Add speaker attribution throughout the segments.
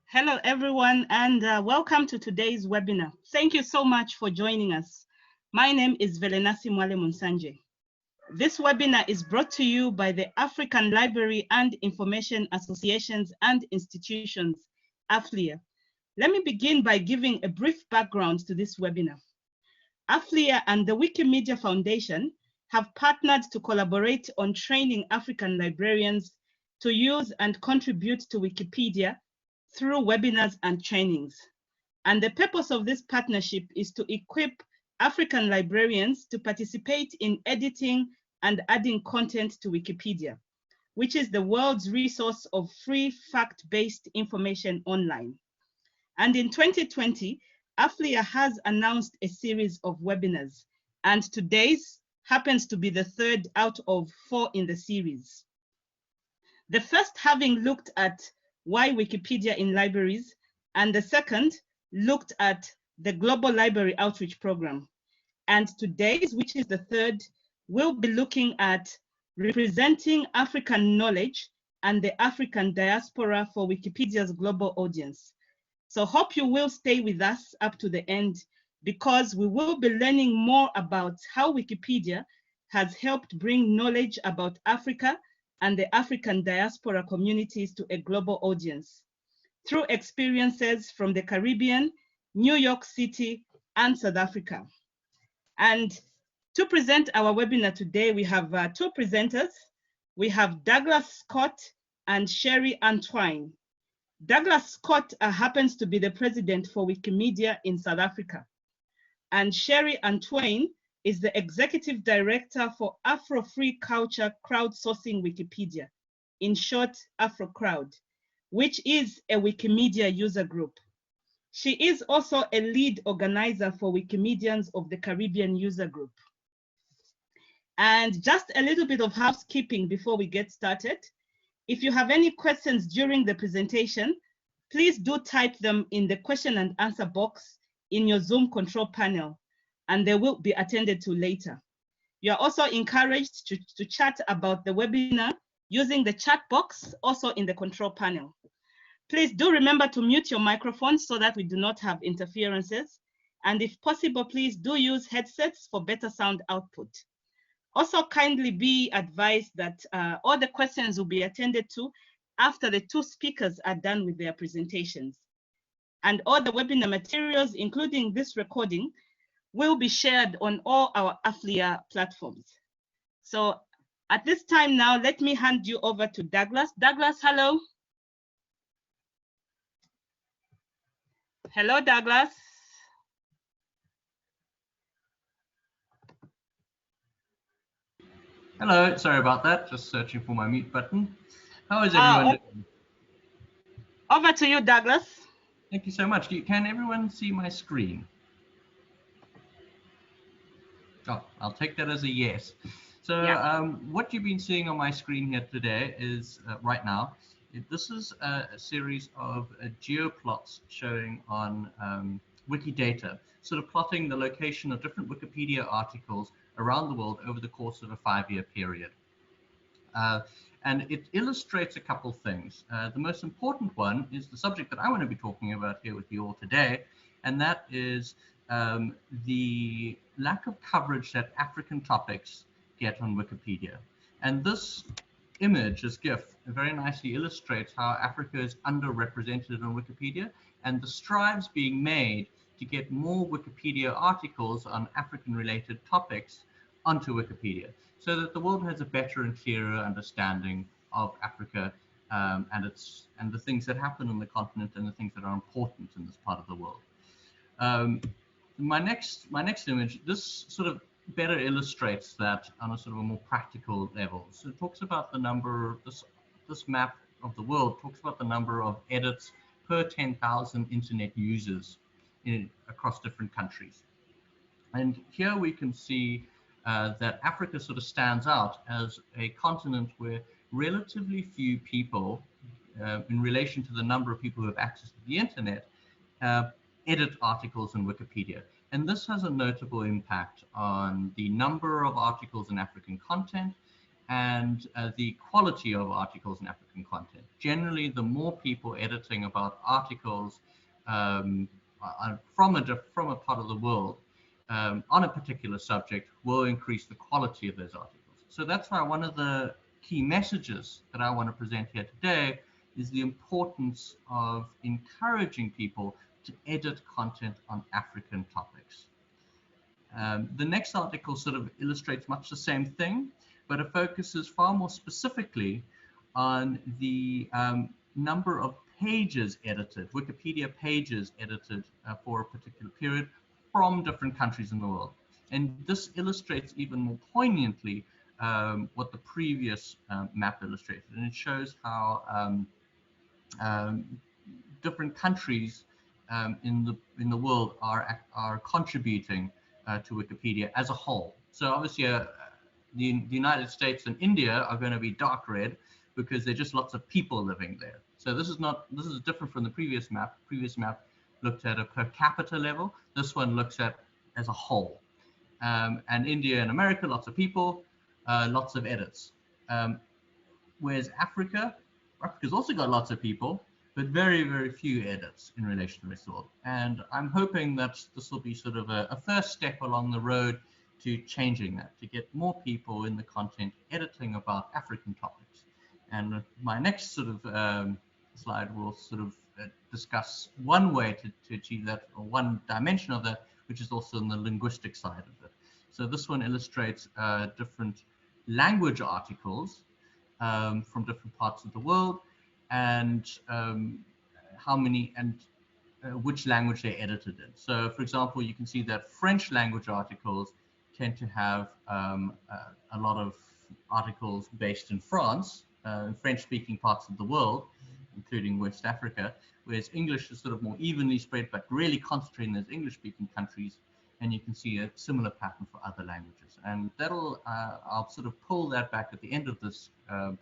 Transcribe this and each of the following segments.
Speaker 1: Hello, everyone, and welcome to today's webinar. Thank you so much for joining us. My name is Velenasi Mwale Munsanje. This webinar is brought to you by the African Library and Information Associations and Institutions, AfLIA. Let me begin by giving a brief background to this webinar. AfLIA and the Wikimedia Foundation have partnered to collaborate on training African librarians to use and contribute to Wikipedia through webinars and trainings. And the purpose of this partnership is to equip African librarians to participate in editing and adding content to Wikipedia, which is the world's resource of free fact-based information online. And in 2020, AfLIA has announced a series of webinars, and today's happens to be the third out of 4 in the series. The first having looked at why Wikipedia in libraries, and the second looked at the Global Library Outreach Program. And today's, which is the third, will be looking at representing African knowledge and the African diaspora for Wikipedia's global audience. So hope you will stay with us up to the end, because we will be learning more about how Wikipedia has helped bring knowledge about Africa and the African diaspora communities to a global audience through experiences from the Caribbean, New York City, and South Africa. And to present our webinar today, we have 2 presenters. We have Douglas Scott and Sherry Antoine. Douglas Scott happens to be the president for Wikimedia in South Africa. And Sherry Antoine is the executive director for Afro-Free Culture Crowdsourcing Wikipedia, in short, AfroCROWD, which is a Wikimedia user group. She is also a lead organizer for Wikimedians of the Caribbean user group. And just a little bit of housekeeping before we get started. If you have any questions during the presentation, please do type them in the question and answer box in your Zoom control panel, and they will be attended to later. You are also encouraged to chat about the webinar using the chat box also in the control panel. Please do remember to mute your microphone so that we do not have interferences. And if possible, please do use headsets for better sound output. Also, kindly be advised that all the questions will be attended to after the 2 speakers are done with their presentations. And all the webinar materials, including this recording, will be shared on all our AfLIA platforms. So at this time now, let me hand you over to Douglas. Douglas, hello. Hello, Douglas.
Speaker 2: Hello, sorry about that. Just searching for my mute button. How is everyone doing?
Speaker 1: Over to you, Douglas.
Speaker 2: Thank you so much. Can everyone see my screen? Oh, I'll take that as a yes. So yeah. What you've been seeing on my screen here today is right now, this is a series of geoplots showing on Wikidata, sort of plotting the location of different Wikipedia articles around the world over the course of a 5-year period. And it illustrates a couple things. The most important one is the subject that I want to be talking about here with you all today, and that is the lack of coverage that African topics get on Wikipedia. And this image, this GIF, very nicely illustrates how Africa is underrepresented on Wikipedia and the strides being made to get more Wikipedia articles on African-related topics onto Wikipedia, so that the world has a better and clearer understanding of Africa and the things that happen on the continent and the things that are important in this part of the world. My next image, this sort of better illustrates that on a sort of a more practical level. So it talks about the number, this map of the world talks about the number of edits per 10,000 internet users across different countries. And here we can see that Africa sort of stands out as a continent where relatively few people, in relation to the number of people who have access to the internet, edit articles in Wikipedia. And this has a notable impact on the number of articles in African content and the quality of articles in African content. Generally, the more people editing about articles from a part of the world on a particular subject will increase the quality of those articles. So that's why one of the key messages that I want to present here today is the importance of encouraging people to edit content on African topics. The next article sort of illustrates much the same thing, but it focuses far more specifically on the number of pages edited, Wikipedia pages edited for a particular period from different countries in the world. And this illustrates even more poignantly what the previous map illustrated. And it shows how different countries in the world are contributing to Wikipedia as a whole. So obviously the United States and India are going to be dark red because there are just lots of people living there. So this is different from the previous map. The previous map looked at a per capita level. This one looks at as a whole. And India and America, lots of people, lots of edits. Whereas Africa's also got lots of people, but very, very few edits in relation to the rest of the world. And I'm hoping that this will be sort of a first step along the road to changing that, to get more people in the content editing about African topics. And my next sort of slide will sort of discuss one way to achieve that, or one dimension of that, which is also on the linguistic side of it. So this one illustrates different language articles from different parts of the world, and how many and which language they're edited in. So, for example, you can see that French language articles tend to have a lot of articles based in France, French-speaking parts of the world, including West Africa, whereas English is sort of more evenly spread, but really concentrated in those English-speaking countries. And you can see a similar pattern for other languages. And that'll, I'll sort of pull that back at the end of this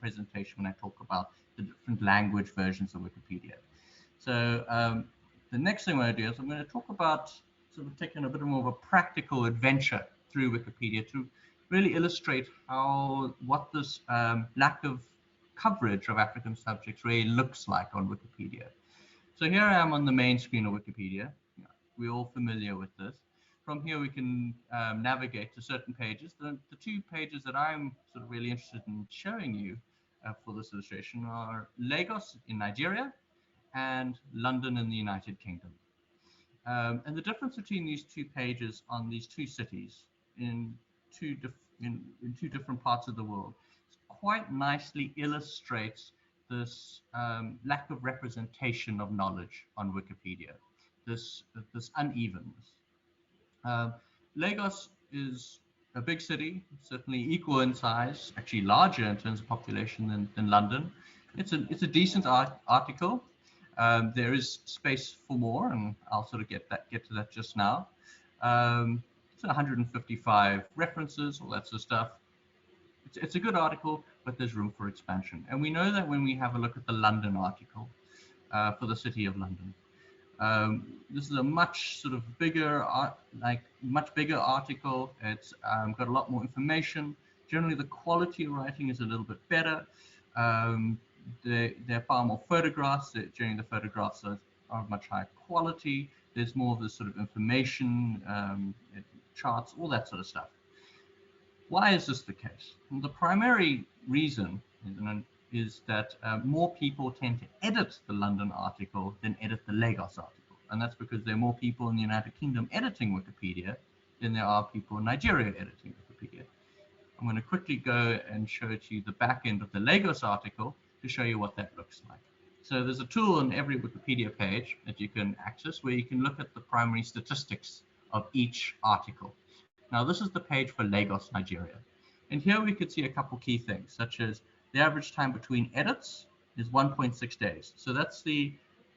Speaker 2: presentation when I talk about the different language versions of Wikipedia. So the next thing I'm going to do is I'm going to talk about sort of taking a bit more of a practical adventure through Wikipedia to really illustrate what this lack of coverage of African subjects really looks like on Wikipedia. So here I am on the main screen of Wikipedia. We're all familiar with this. From here, we can navigate to certain pages. The two pages that I'm sort of really interested in showing you for this illustration are Lagos in Nigeria and London in the United Kingdom. And the difference between these two pages on these two cities in two different parts of the world quite nicely illustrates this lack of representation of knowledge on Wikipedia, this unevenness. Lagos is a big city, certainly equal in size, actually larger in terms of population than London. It's a decent article. There is space for more, and I'll sort of get to that just now. It's 155 references, all that sort of stuff. It's a good article, but there's room for expansion. And we know that when we have a look at the London article for the City of London. This is a much sort of bigger, much bigger article. It's got a lot more information. Generally, the quality of writing is a little bit better. There are far more photographs. Generally, the photographs are of much higher quality. There's more of this sort of information, charts, all that sort of stuff. Why is this the case? Well, the primary reason is that more people tend to edit the London article than edit the Lagos article. And that's because there are more people in the United Kingdom editing Wikipedia than there are people in Nigeria editing Wikipedia. I'm going to quickly go and show to you the back end of the Lagos article to show you what that looks like. So there's a tool on every Wikipedia page that you can access where you can look at the primary statistics of each article. Now, this is the page for Lagos, Nigeria. And here we could see a couple key things, such as the average time between edits is 1.6 days. So that's the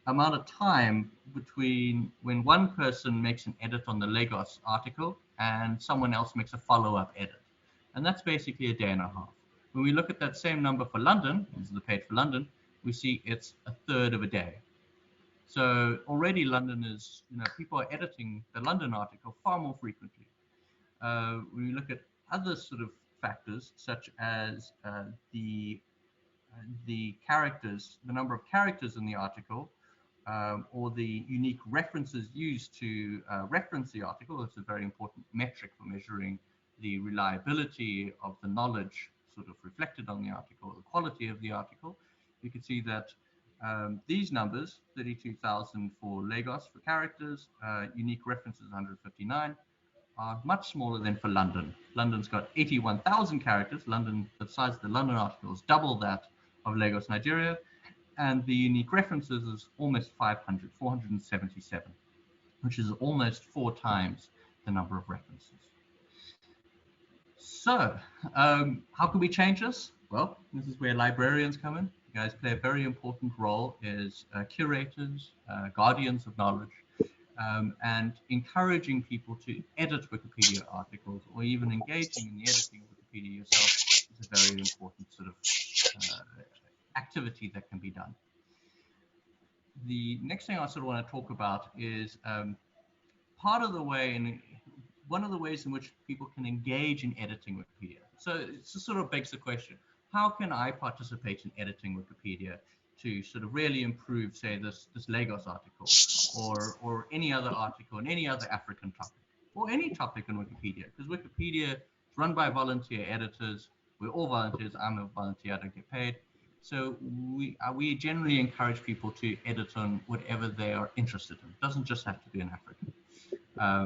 Speaker 2: amount of time between when one person makes an edit on the Lagos article and someone else makes a follow-up edit. And that's basically a day and a half. When we look at that same number for London, this is the page for London, we see it's a third of a day. So already London is, people are editing the London article far more frequently. When we look at other sort of factors such as the characters, the number of characters in the article, or the unique references used to reference the article. It's a very important metric for measuring the reliability of the knowledge sort of reflected on the article, the quality of the article. You can see that these numbers, 32,000 for Lagos for characters, unique references 159, are much smaller than for London. London's got 81,000 characters. London, the size of the London article is double that of Lagos, Nigeria, and the unique references is almost 500, 477, which is almost 4 times the number of references. So, how can we change this? Well, this is where librarians come in. You guys play a very important role as curators, guardians of knowledge, and encouraging people to edit Wikipedia articles, or even engaging in the editing of Wikipedia yourself is a very important sort of activity that can be done. The next thing I sort of want to talk about is part of the way, and one of the ways in which people can engage in editing Wikipedia. So it sort of begs the question, how can I participate in editing Wikipedia to sort of really improve, say, this Lagos article, or any other article in any other African topic, or any topic in Wikipedia? Because Wikipedia is run by volunteer editors. We're all volunteers. I'm a volunteer. I don't get paid. So we generally encourage people to edit on whatever they are interested in. It doesn't just have to be in Africa.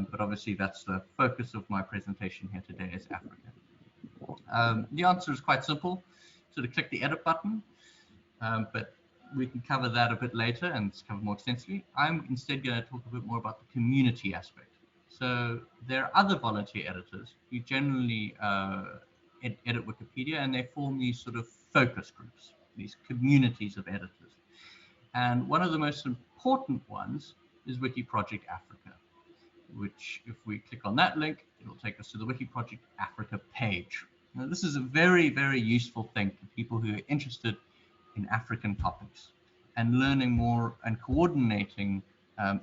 Speaker 2: But obviously that's the focus of my presentation here today, is Africa. The answer is quite simple. Sort of click the edit button, but we can cover that a bit later and cover more extensively. I'm instead going to talk a bit more about the community aspect. So there are other volunteer editors who generally edit Wikipedia, and they form these sort of focus groups, these communities of editors. And one of the most important ones is Wiki Project Africa, which, if we click on that link, it'll take us to the Wiki Project Africa page. Now, this is a very, very useful thing for people who are interested in African topics and learning more and coordinating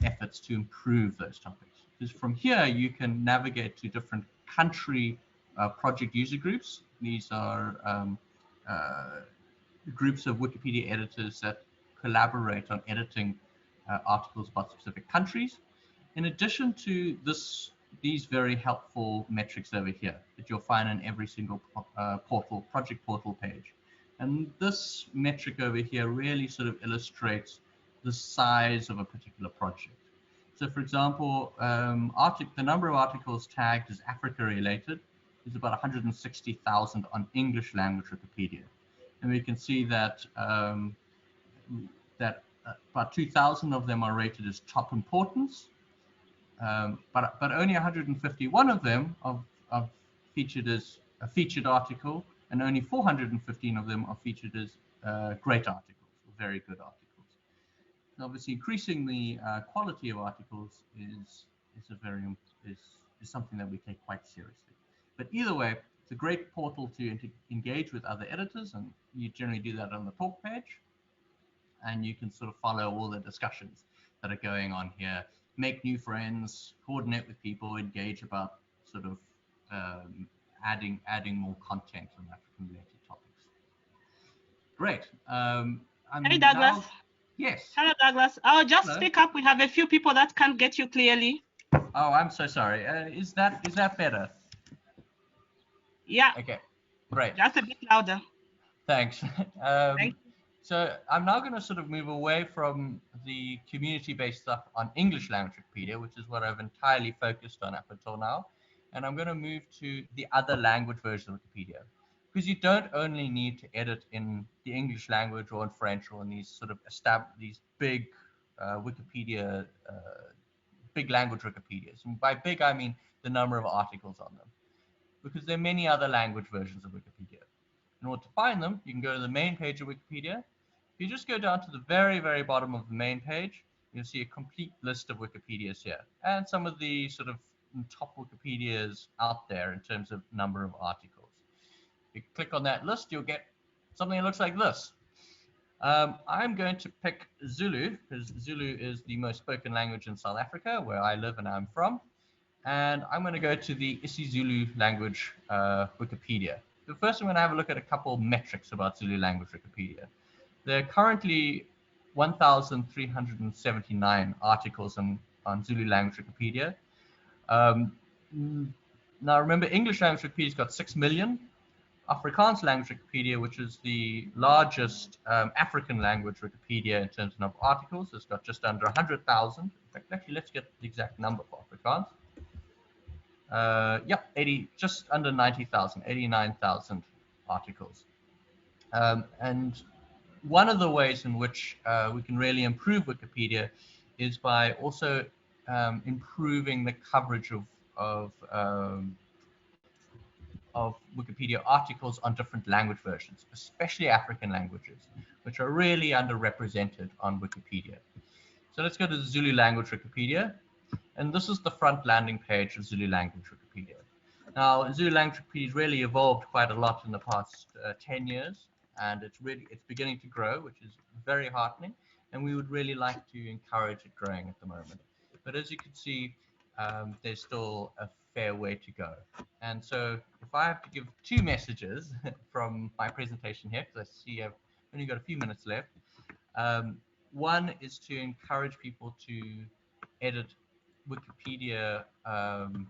Speaker 2: efforts to improve those topics. Because from here, you can navigate to different country project user groups. These are groups of Wikipedia editors that collaborate on editing articles about specific countries. In addition to these very helpful metrics over here that you'll find in every single project portal page. And this metric over here really sort of illustrates the size of a particular project. So for example, the number of articles tagged as Africa related is about 160,000 on English language Wikipedia. And we can see that about 2,000 of them are rated as top importance, but only 151 of them are featured as a featured article, and only 415 of them are featured as great articles, or very good articles. And obviously, increasing the quality of articles is something that we take quite seriously. But either way, it's a great portal to engage with other editors, and you generally do that on the talk page, and you can sort of follow all the discussions that are going on here, make new friends, coordinate with people, engage about sort of adding more content on African-related topics. Great.
Speaker 1: Hey, Douglas.
Speaker 2: Yes.
Speaker 1: Hello, Douglas. I'll just speak up. We have a few people that can't get you clearly.
Speaker 2: Oh, I'm so sorry. Is that better?
Speaker 1: Yeah.
Speaker 2: Okay. Great.
Speaker 1: Just a bit louder.
Speaker 2: Thanks.
Speaker 1: Thank you.
Speaker 2: So I'm now going to sort of move away from the community-based stuff on English language Wikipedia, which is what I've entirely focused on up until now. And I'm going to move to the other language version of Wikipedia, because you don't only need to edit in the English language or in French or in these sort of these big Wikipedia, big language Wikipedias. And by big, I mean the number of articles on them, because there are many other language versions of Wikipedia. In order to find them, you can go to the main page of Wikipedia. If you just go down to the very, very bottom of the main page, you'll see a complete list of Wikipedias here, and some of the sort of top Wikipedias out there in terms of number of articles. If you click on that list, you'll get something that looks like this. I'm going to pick Zulu, because Zulu is the most spoken language in South Africa, where I live and I'm from. and I'm going to go to the Zulu Language Wikipedia. So first I'm going to have a look at a couple metrics about Zulu Language Wikipedia. There are currently 1,379 articles on Zulu Language Wikipedia. Now remember, English Language Wikipedia's got 6 million. Afrikaans Language Wikipedia, which is the largest African language Wikipedia in terms of articles, has got just under 100,000. In fact, actually, let's get the exact number for Afrikaans. Just under 90,000, 89,000 articles. And one of the ways in which we can really improve Wikipedia is by also improving the coverage of Wikipedia articles on different language versions, especially African languages, which are really underrepresented on Wikipedia. So let's go to the Zulu Language Wikipedia, and this is the front landing page of Zulu Language Wikipedia. Now, Zulu Language Wikipedia has really evolved quite a lot in the past 10 years, and it's beginning to grow, which is very heartening, and we would really like to encourage it growing at the moment. But as you can see, there's still a fair way to go. And so if I have to give 2 messages from my presentation here, because I see I've only got a few minutes left. One is to encourage people to edit Wikipedia on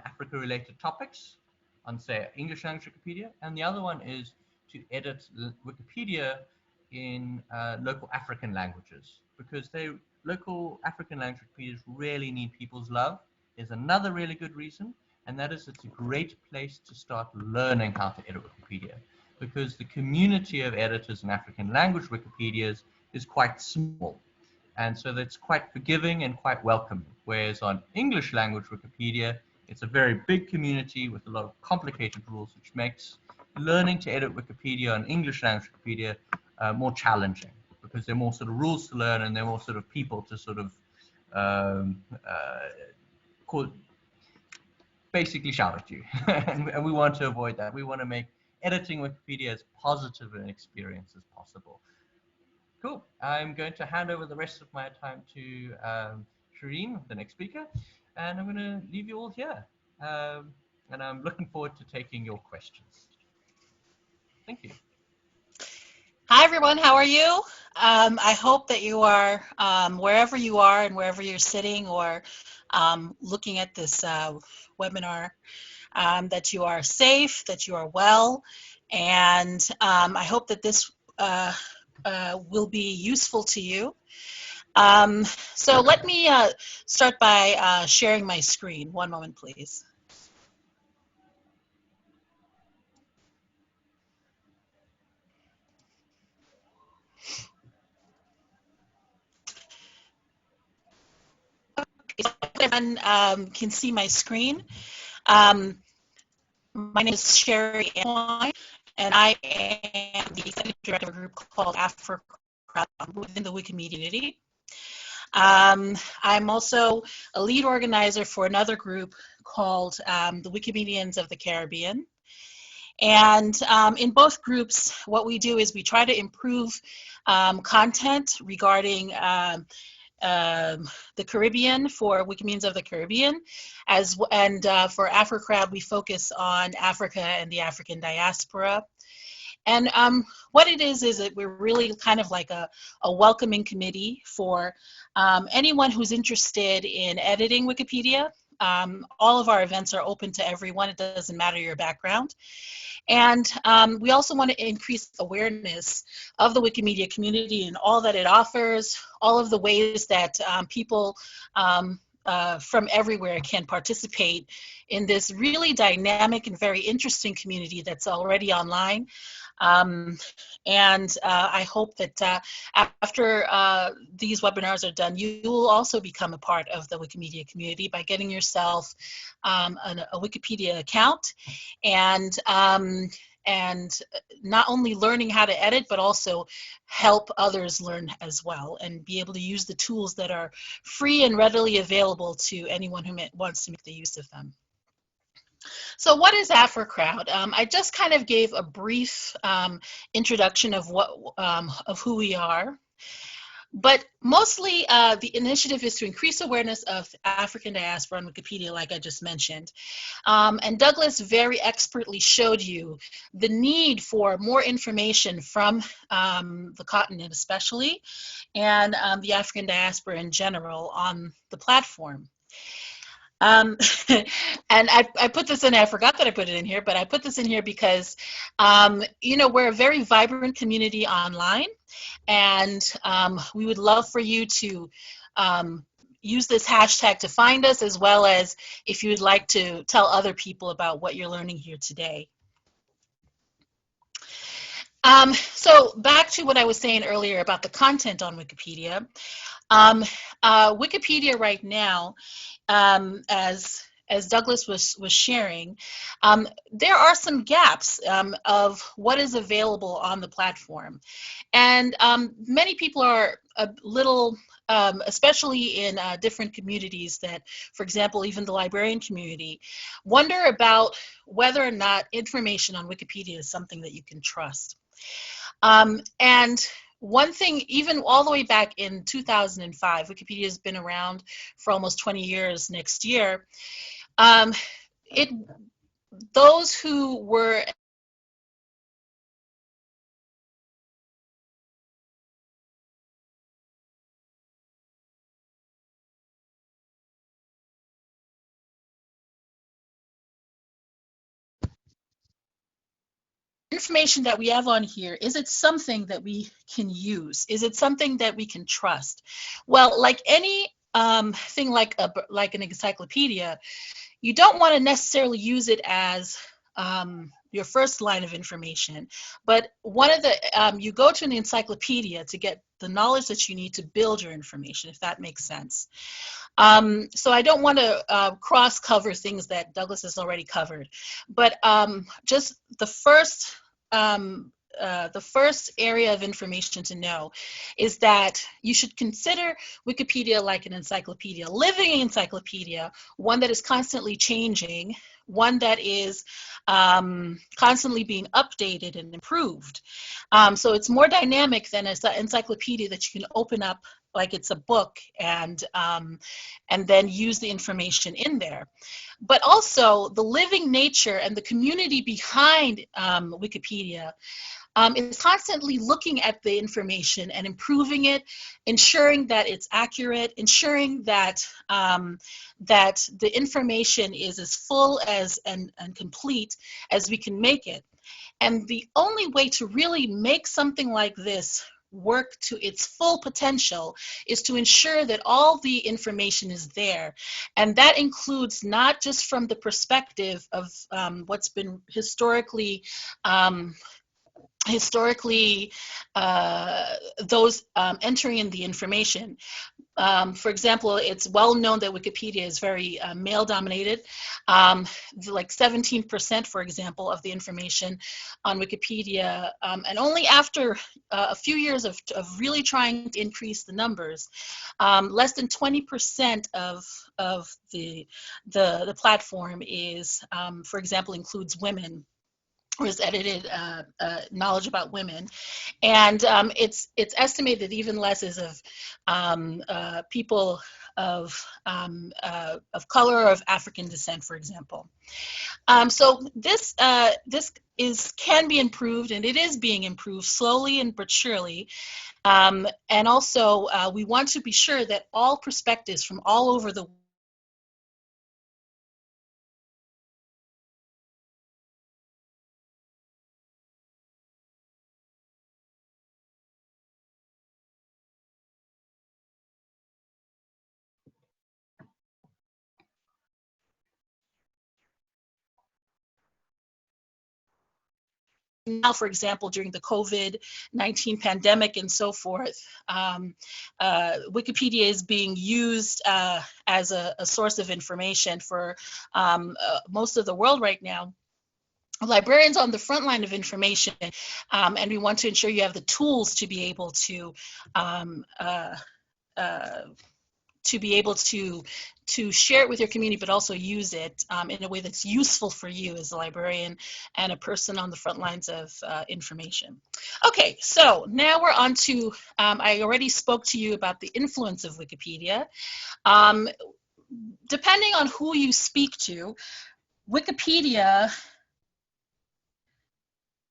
Speaker 2: Africa-related topics, on, say, English language Wikipedia. And the other one is to edit Wikipedia in local African languages, because local African language Wikipedias really need people's love. There's another really good reason, and that is it's a great place to start learning how to edit Wikipedia, because the community of editors in African language Wikipedias is quite small, and so that's quite forgiving and quite welcoming. Whereas on English language Wikipedia, it's a very big community with a lot of complicated rules, which makes learning to edit Wikipedia on English language Wikipedia more challenging, because there are more sort of rules to learn, and there are more sort of people to sort of basically shout at you. and we want to avoid that. We want to make editing Wikipedia as positive an experience as possible. Cool. I'm going to hand over the rest of my time to Shireen, the next speaker, and I'm going to leave you all here. And I'm looking forward to taking your questions. Thank you.
Speaker 3: Hi, everyone. How are you? I hope that you are, wherever you are and wherever you're sitting or looking at this webinar, that you are safe, that you are well, and I hope that this will be useful to you. So let me start by sharing my screen. One moment, please. So everyone can see my screen. My name is Sherry Antoine, and I am the executive director of a group called AfroCROWD within the Wikimedia community. I'm also a lead organizer for another group called the Wikimedians of the Caribbean. And in both groups, what we do is we try to improve content regarding the Caribbean for Wikimedians of the Caribbean, and for AfroCROWD we focus on Africa and the African Diaspora. And what it is that we're really kind of like a welcoming committee for anyone who's interested in editing Wikipedia. All of our events are open to everyone. It doesn't matter your background. And we also want to increase awareness of the Wikimedia community and all that it offers, all of the ways that people from everywhere can participate in this really dynamic and very interesting community that's already online. I hope that after these webinars are done, you will also become a part of the Wikimedia community by getting yourself a Wikipedia account and not only learning how to edit, but also help others learn as well and be able to use the tools that are free and readily available to anyone who wants to make the use of them. So what is AfroCROWD? I just kind of gave a brief introduction of who we are. But mostly the initiative is to increase awareness of African diaspora on Wikipedia, like I just mentioned. And Douglas very expertly showed you the need for more information from the continent especially, and the African diaspora in general on the platform. And I put this in, I forgot that I put it in here, but I put this in here because, you know, we're a very vibrant community online, and we would love for you to use this hashtag to find us, as well as if you would like to tell other people about what you're learning here today. So back to what I was saying earlier about the content on Wikipedia. Wikipedia right now, as Douglas was sharing, there are some gaps of what is available on the platform. And many people are a little, especially in different communities that, for example, even the librarian community, wonder about whether or not information on Wikipedia is something that you can trust. And one thing, even all the way back in 2005, Wikipedia has been around for almost 20 years next year. Those who were information that we have on here, is it something that we can use? Is it something that we can trust? Well, like any thing like an encyclopedia, you don't want to necessarily use it as your first line of information, but one of the you go to an encyclopedia to get the knowledge that you need to build your information, if that makes sense. So I don't want to cross cover things that Douglas has already covered, but just the first area of information to know is that you should consider Wikipedia like an encyclopedia, living encyclopedia, one that is constantly changing, one that is constantly being updated and improved. So it's more dynamic than an encyclopedia that you can open up like it's a book and then use the information in there. But also the living nature and the community behind Wikipedia is constantly looking at the information and improving it, ensuring that it's accurate, ensuring that that the information is as full as and complete as we can make it. And the only way to really make something like this work to its full potential is to ensure that all the information is there. And that includes not just from the perspective of what's been historically those entering in the information. For example, it's well known that Wikipedia is very male dominated. Like 17%, for example, of the information on Wikipedia, and only after a few years of really trying to increase the numbers, less than 20% of the platform is, for example, includes women, or is edited knowledge about women, and it's estimated that even less is of people of color or of African descent, for example. So this can be improved, and it is being improved slowly and but surely. And also, we want to be sure that all perspectives from all over the now, for example, during the COVID-19 pandemic and so forth, Wikipedia is being used as a source of information for most of the world right now. Librarians on the front line of information, and we want to ensure you have the tools to be able to to be able to share it with your community, but also use it in a way that's useful for you as a librarian and a person on the front lines of information. Okay, so now we're on to, I already spoke to you about the influence of Wikipedia. Depending on who you speak to, Wikipedia,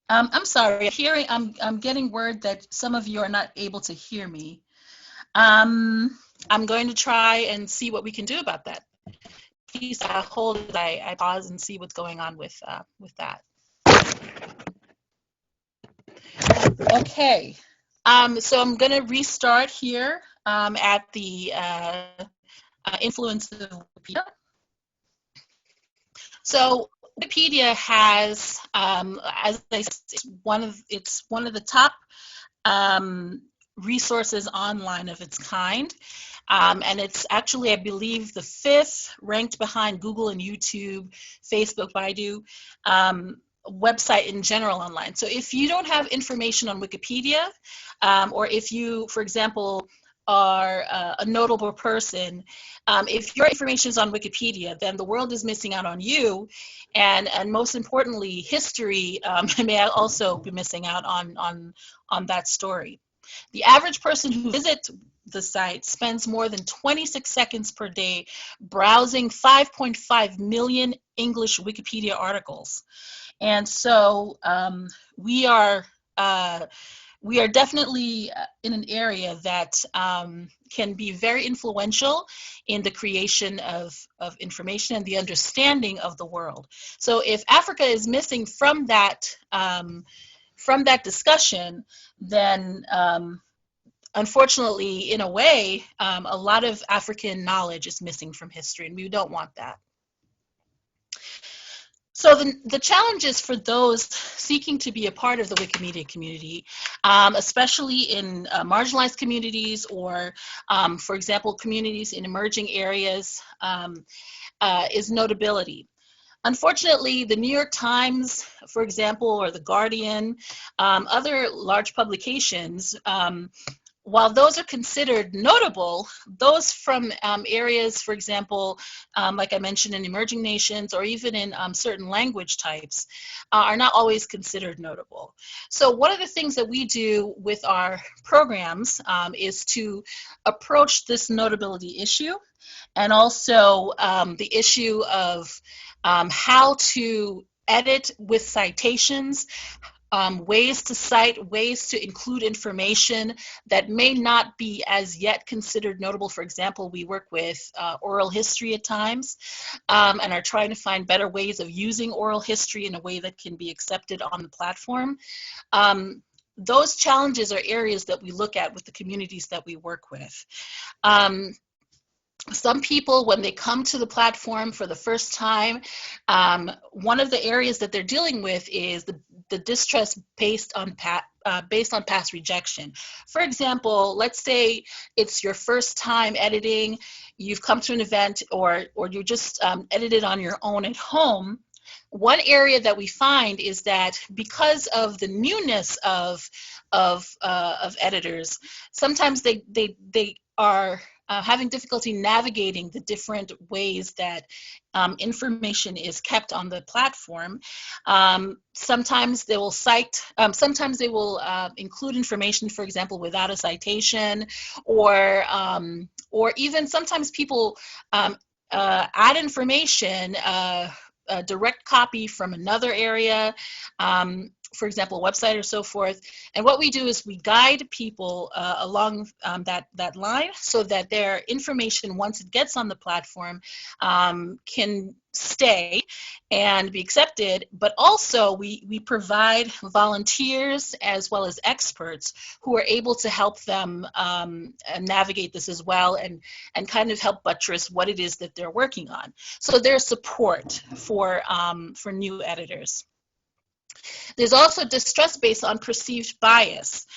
Speaker 3: I'm sorry, I'm getting word that some of you are not able to hear me. I'm going to try and see what we can do about that. Please hold it. I pause and see what's going on with that. Okay, so I'm going to restart here at the influence of Wikipedia. So Wikipedia has, as I said, it's one of the top resources online of its kind. And it's actually, I believe, the 5th, ranked behind Google and YouTube, Facebook, Baidu, website in general online. So if you don't have information on Wikipedia, or if you, for example, are a notable person, if your information is on Wikipedia, then the world is missing out on you, and most importantly, history may also be missing out on that story. The average person who visits the site spends more than 26 seconds per day browsing 5.5 million English Wikipedia articles. And so we are definitely in an area that can be very influential in the creation of information and the understanding of the world. So if Africa is missing from that discussion, then unfortunately, in a way, a lot of African knowledge is missing from history, and we don't want that. So the challenges for those seeking to be a part of the Wikimedia community, especially in marginalized communities or, for example, communities in emerging areas, is notability. Unfortunately, the New York Times, for example, or the Guardian, other large publications, while those are considered notable, those from areas, for example, like I mentioned, in emerging nations or even in certain language types, are not always considered notable. So one of the things that we do with our programs is to approach this notability issue, and also the issue of how to edit with citations, ways to cite, ways to include information that may not be as yet considered notable. For example, we work with oral history at times, and are trying to find better ways of using oral history in a way that can be accepted on the platform. Those challenges are areas that we look at with the communities that we work with. Some people, when they come to the platform for the first time, one of the areas that they're dealing with is the distrust based on past rejection. For example, let's say it's your first time editing, you've come to an event, or you just edited on your own at home. One area that we find is that because of the newness of editors, sometimes they are having difficulty navigating the different ways that information is kept on the platform. Sometimes they will cite, sometimes they will include information, for example, without a citation, or even sometimes people add information, a direct copy from another area, for example, a website or so forth. And what we do is we guide people along that line so that their information, once it gets on the platform, can stay and be accepted. But also we provide volunteers as well as experts who are able to help them navigate this as well, and kind of help buttress what it is that they're working on. So there's support for new editors. There's also distrust based on perceived bias.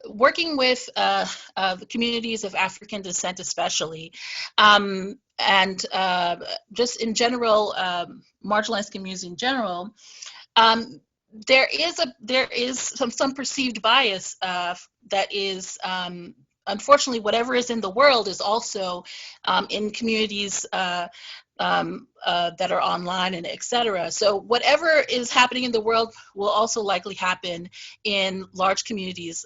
Speaker 3: Working with the communities of African descent especially, and just in general, marginalized communities in general, there is some perceived bias that is unfortunately, whatever is in the world is also in communities that are online and etc. So whatever is happening in the world will also likely happen in large communities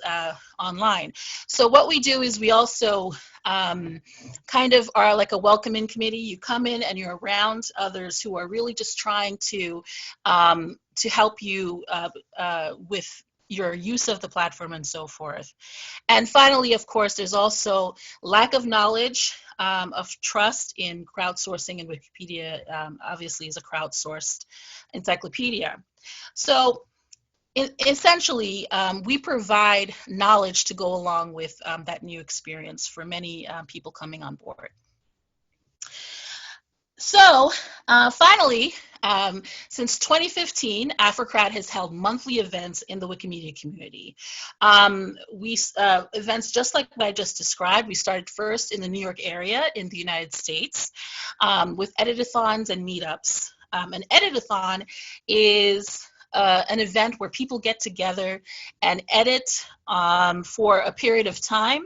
Speaker 3: online. So what we do is we also kind of are like a welcoming committee. You come in and you're around others who are really just trying to help you with your use of the platform and so forth. And finally, of course, there's also lack of knowledge, of trust in crowdsourcing, and Wikipedia obviously is a crowdsourced encyclopedia. So essentially, we provide knowledge to go along with that new experience for many people coming on board. So finally, since 2015, AfroCROWD has held monthly events in the Wikimedia community. Events just like what I just described. We started first in the New York area in the United States with editathons and meetups. An editathon is an event where people get together and edit for a period of time.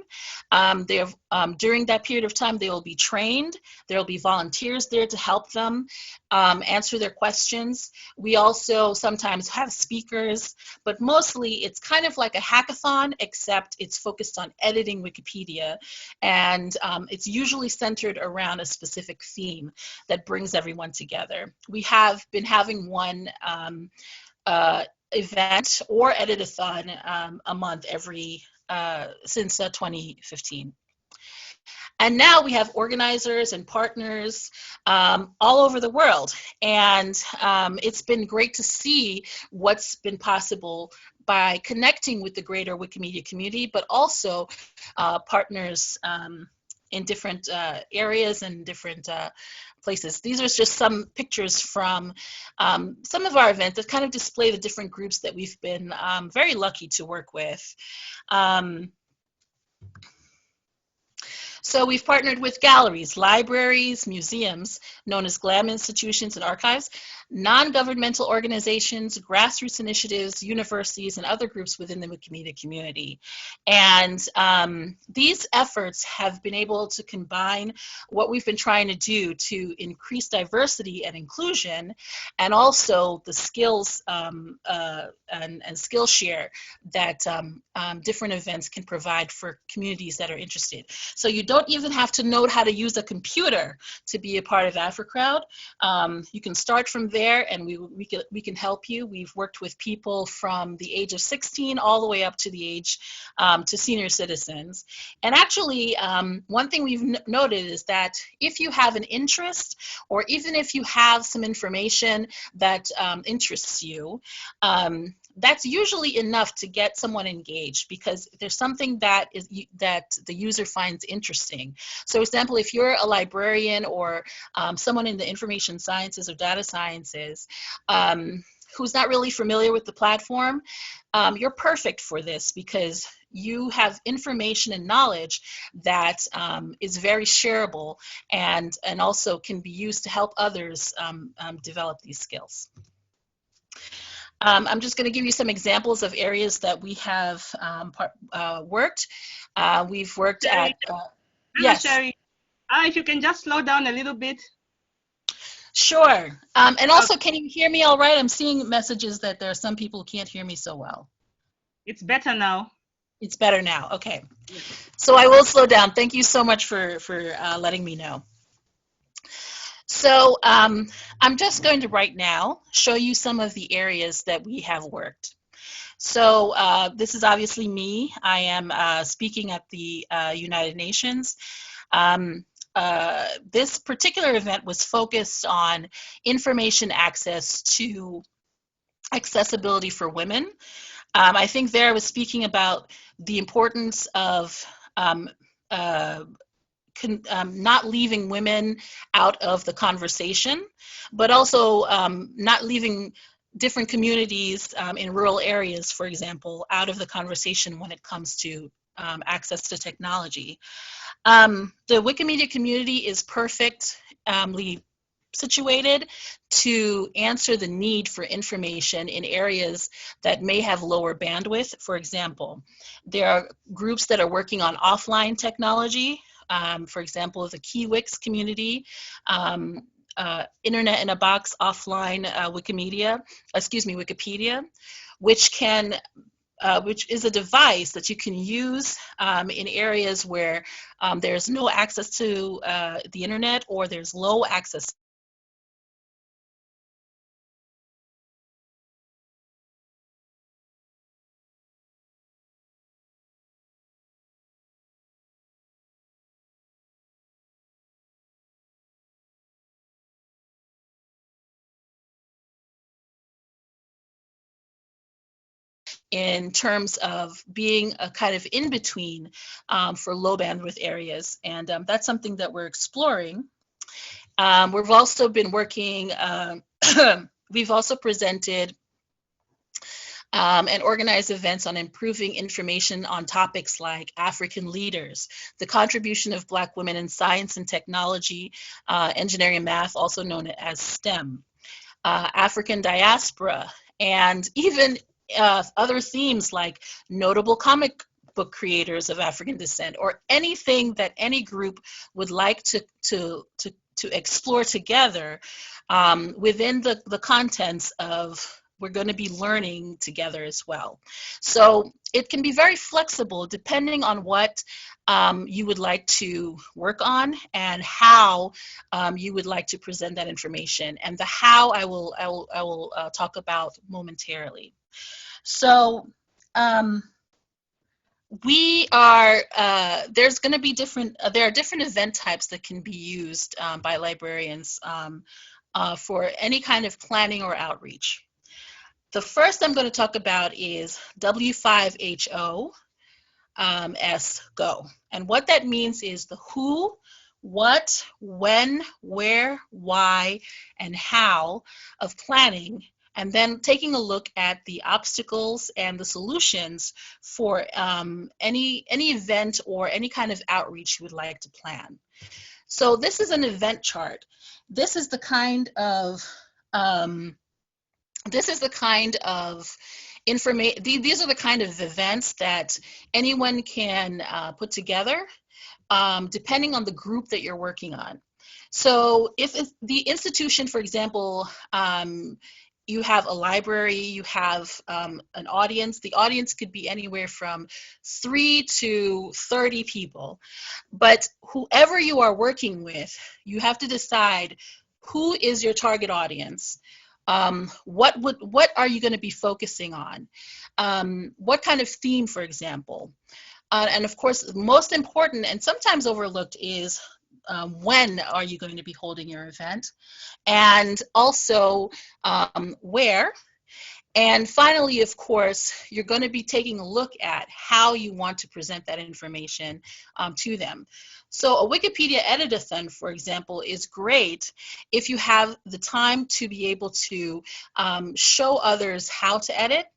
Speaker 3: During that period of time, they will be trained. There will be volunteers there to help them answer their questions. We also sometimes have speakers, but mostly it's kind of like a hackathon, except it's focused on editing Wikipedia. And it's usually centered around a specific theme that brings everyone together. We have been having one event or editathon a month since 2015. And now we have organizers and partners all over the world. And it's been great to see what's been possible by connecting with the greater Wikimedia community, but also partners in different areas and different places. These are just some pictures from some of our events that kind of display the different groups that we've been very lucky to work with. So we've partnered with galleries, libraries, museums, known as GLAM institutions and archives, non-governmental organizations, grassroots initiatives, universities, and other groups within the Wikimedia community. And these efforts have been able to combine what we've been trying to do to increase diversity and inclusion, and also the skills and skill share that different events can provide for communities that are interested. So you don't even have to know how to use a computer to be a part of AfroCROWD. You can start from there, and we can help you. We've worked with people from the age of 16 all the way up to the age to senior citizens. And actually, one thing we've noted is that if you have an interest, or even if you have some information that interests you, that's usually enough to get someone engaged, because there's something that the user finds interesting. So, for example, if you're a librarian or someone in the information sciences or data sciences who's not really familiar with the platform, you're perfect for this, because you have information and knowledge that is very shareable and also can be used to help others develop these skills. I'm just going to give you some examples of areas that we have worked. We've worked
Speaker 1: Sherry,
Speaker 3: at, yes.
Speaker 1: Sherry, if you can just slow down a little bit.
Speaker 3: Sure. And also, can you hear me all right? I'm seeing messages that there are some people who can't hear me so well.
Speaker 1: It's better now.
Speaker 3: It's better now. Okay. So I will slow down. Thank you so much for letting me know. So I'm just going to right now show you some of the areas that we have worked. So this is obviously me. I am speaking at the United Nations. This particular event was focused on information access to accessibility for women. I think there I was speaking about the importance of not leaving women out of the conversation, but also not leaving different communities in rural areas, for example, out of the conversation when it comes to access to technology. The Wikimedia community is perfectly situated to answer the need for information in areas that may have lower bandwidth. For example, there are groups that are working on offline technology, for example, the KeyWix community, Internet in a Box offline Wikipedia, which is a device that you can use in areas where there's no access to the internet, or there's low access. In terms of being a kind of in-between for low bandwidth areas. And that's something that we're exploring. We've also been working, we've also presented and organized events on improving information on topics like African leaders, the contribution of Black women in science and technology, engineering and math, also known as STEM, African diaspora, and even other themes like notable comic book creators of African descent, or anything that any group would like to explore together within the contents of we're going to be learning together as well. So it can be very flexible depending on what you would like to work on and how you would like to present that information. And the how I will talk about momentarily. So we are, there's going to be there are different event types that can be used by librarians for any kind of planning or outreach. The first I'm going to talk about is W5HO Go. And what that means is the who, what, when, where, why, and how of planning, and then taking a look at the obstacles and the solutions for any event or any kind of outreach you would like to plan. So this is an event chart. This is the kind of information. These are the kind of events that anyone can put together, depending on the group that you're working on. So if the institution, for example, you have a library, you have an audience. The audience could be anywhere from 3 to 30 people. But whoever you are working with, you have to decide who is your target audience. What are you going to be focusing on? What kind of theme, for example? And of course, most important and sometimes overlooked is when are you going to be holding your event, and also where. And finally, of course, you're going to be taking a look at how you want to present that information to them. So a Wikipedia edit-a-thon, for example, is great if you have the time to be able to show others how to edit,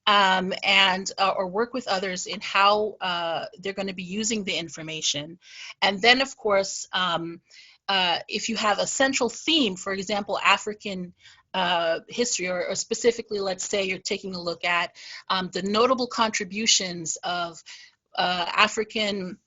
Speaker 3: or work with others in how they're going to be using the information. And then, of course, if you have a central theme, for example, African history, or specifically, let's say you're taking a look at the notable contributions of African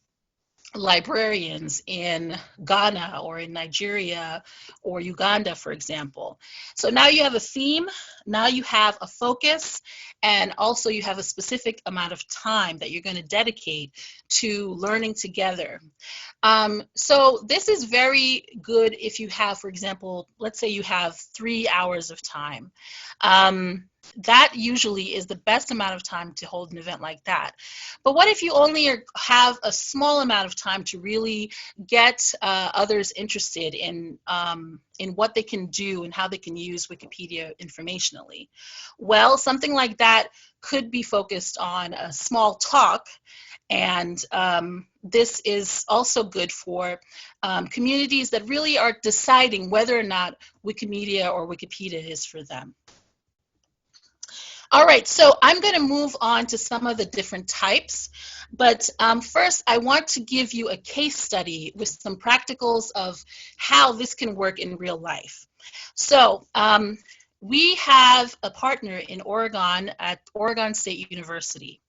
Speaker 3: librarians in Ghana or in Nigeria or Uganda, for example. So now you have a theme, now you have a focus, and also you have a specific amount of time that you're going to dedicate to learning together. So this is very good if you have, for example, let's say you have 3 hours of time. That usually is the best amount of time to hold an event like that. But what if you only have a small amount of time to really get others interested in what they can do and how they can use Wikipedia informationally? Well, something like that could be focused on a small talk, and this is also good for communities that really are deciding whether or not Wikimedia or Wikipedia is for them. All right, so I'm going to move on to some of the different types, but first I want to give you a case study with some practicals of how this can work in real life. So we have a partner in Oregon at Oregon State University.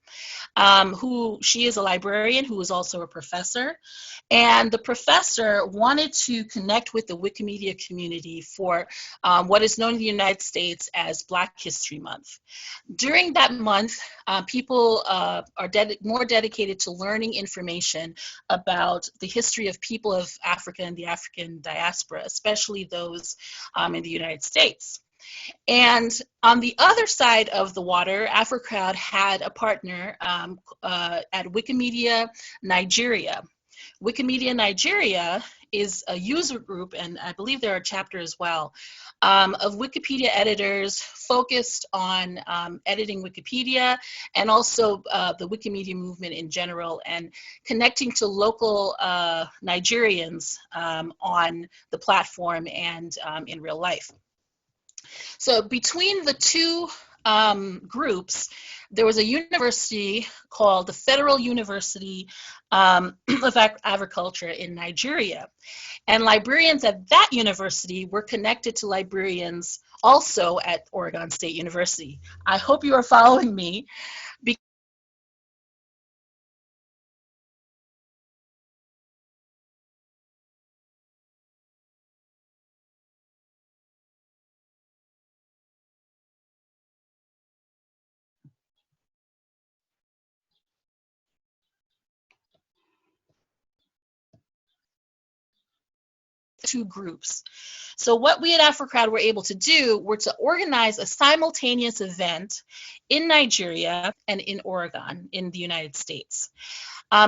Speaker 3: She is a librarian who is also a professor, and the professor wanted to connect with the Wikimedia community for what is known in the United States as Black History Month. During that month, people are more dedicated to learning information about the history of people of Africa and the African diaspora, especially those in the United States. And on the other side of the water, AfroCROWD had a partner at Wikimedia Nigeria. Wikimedia Nigeria is a user group, and I believe there are a chapter as well, of Wikipedia editors focused on editing Wikipedia and also the Wikimedia movement in general, and connecting to local Nigerians on the platform and in real life. So between the two groups, there was a university called the Federal University of Agriculture in Nigeria. And librarians at that university were connected to librarians also at Oregon State University. I hope you are following me. Two groups. So what we at AfroCROWD were able to do were to organize a simultaneous event in Nigeria and in Oregon in the United States.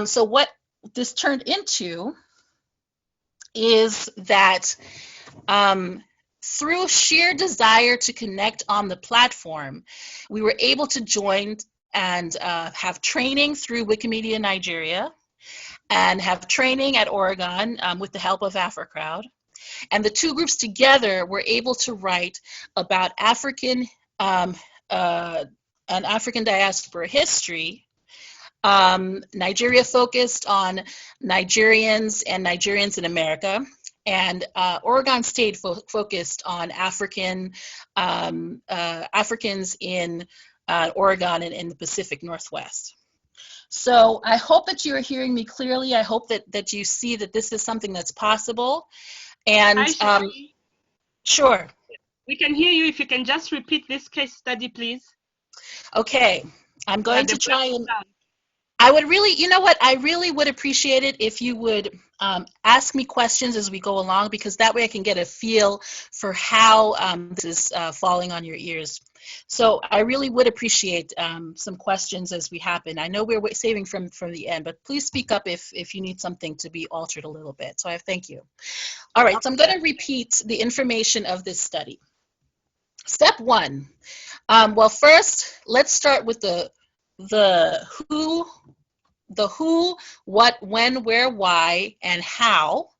Speaker 3: So what this turned into is that through sheer desire to connect on the platform, we were able to join and have training through Wikimedia Nigeria, and have training at Oregon with the help of AfroCROWD. And the two groups together were able to write about African and African diaspora history. Nigeria focused on Nigerians and Nigerians in America, and Oregon State focused on Africans in Oregon and in the Pacific Northwest. So I hope that you are hearing me clearly. I hope that you see that this is something that's possible. And sure.
Speaker 1: We can hear you. If you can just repeat this case study, please.
Speaker 3: Okay, I'm going to try and I would really, you know what, I really would appreciate it if you would ask me questions as we go along, because that way I can get a feel for how this is falling on your ears. So I really would appreciate some questions as we happen. I know we're saving from the end, but please speak up if you need something to be altered a little bit. So I thank you. All right, so I'm going to repeat the information of this study. Step one. Well, first, let's start with the who, what, when, where, why, and how,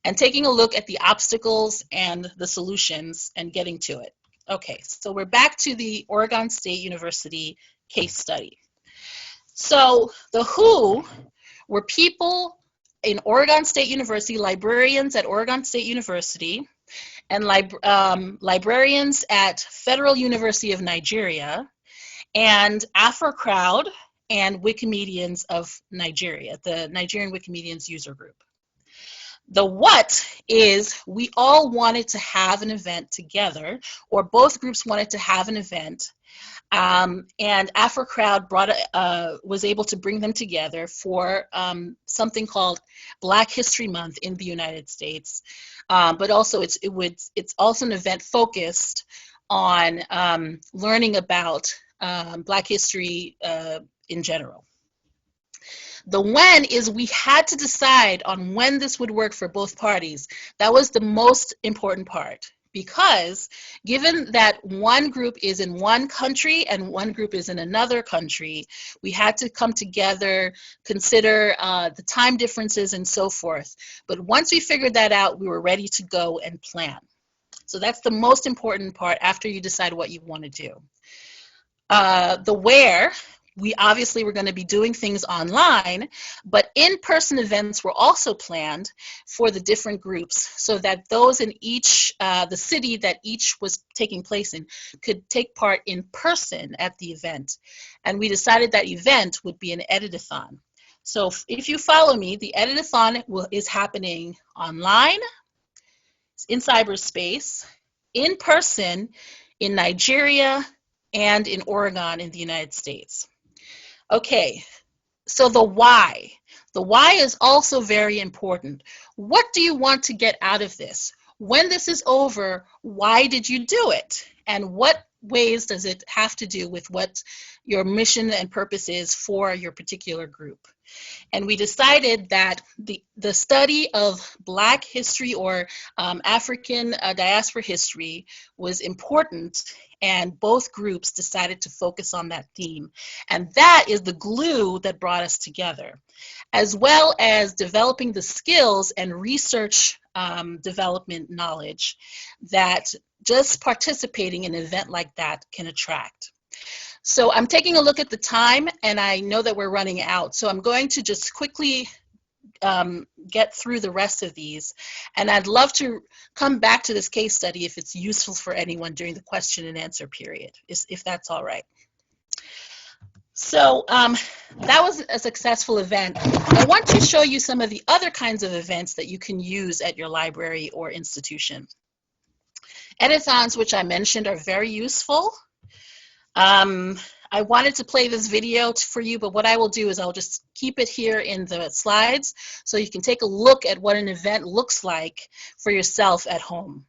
Speaker 3: and taking a look at the obstacles and the solutions and getting to it. Okay, so we're back to the Oregon State University case study. So the who were people in Oregon State University, librarians at Oregon State University, and librarians at Federal University of Nigeria, and AfroCROWD and Wikimedians of Nigeria, the Nigerian Wikimedians user group. The what is we all wanted to have an event together, or both groups wanted to have an event, and AfroCROWD was able to bring them together for something called Black History Month in the United States, but also it's also an event focused on learning about Black history in general. The when is we had to decide on when this would work for both parties. That was the most important part, because given that one group is in one country and one group is in another country, we had to come together, consider the time differences and so forth. But once we figured that out, we were ready to go and plan. So that's the most important part after you decide what you want to do. the where, we obviously were going to be doing things online, but in-person events were also planned for the different groups so that those in each, the city that each was taking place in could take part in person at the event. And we decided that event would be an editathon. So if you follow me, the editathon is happening online, in cyberspace, in person, in Nigeria, and in Oregon in the United States. Okay, so the why. The why is also very important. What do you want to get out of this? When this is over, why did you do it? And what ways does it have to do with what your mission and purpose is for your particular group? And we decided that the study of Black history or African diaspora history was important, and both groups decided to focus on that theme. And that is the glue that brought us together, as well as developing the skills and research development knowledge that just participating in an event like that can attract. So I'm taking a look at the time, and I know that we're running out. So I'm going to just quickly get through the rest of these. And I'd love to come back to this case study if it's useful for anyone during the question and answer period, if that's all right. So that was a successful event. I want to show you some of the other kinds of events that you can use at your library or institution. Editathons, which I mentioned, are very useful. I wanted to play this video for you, but what I will do is I'll just keep it here in the slides so you can take a look at what an event looks like for yourself at home.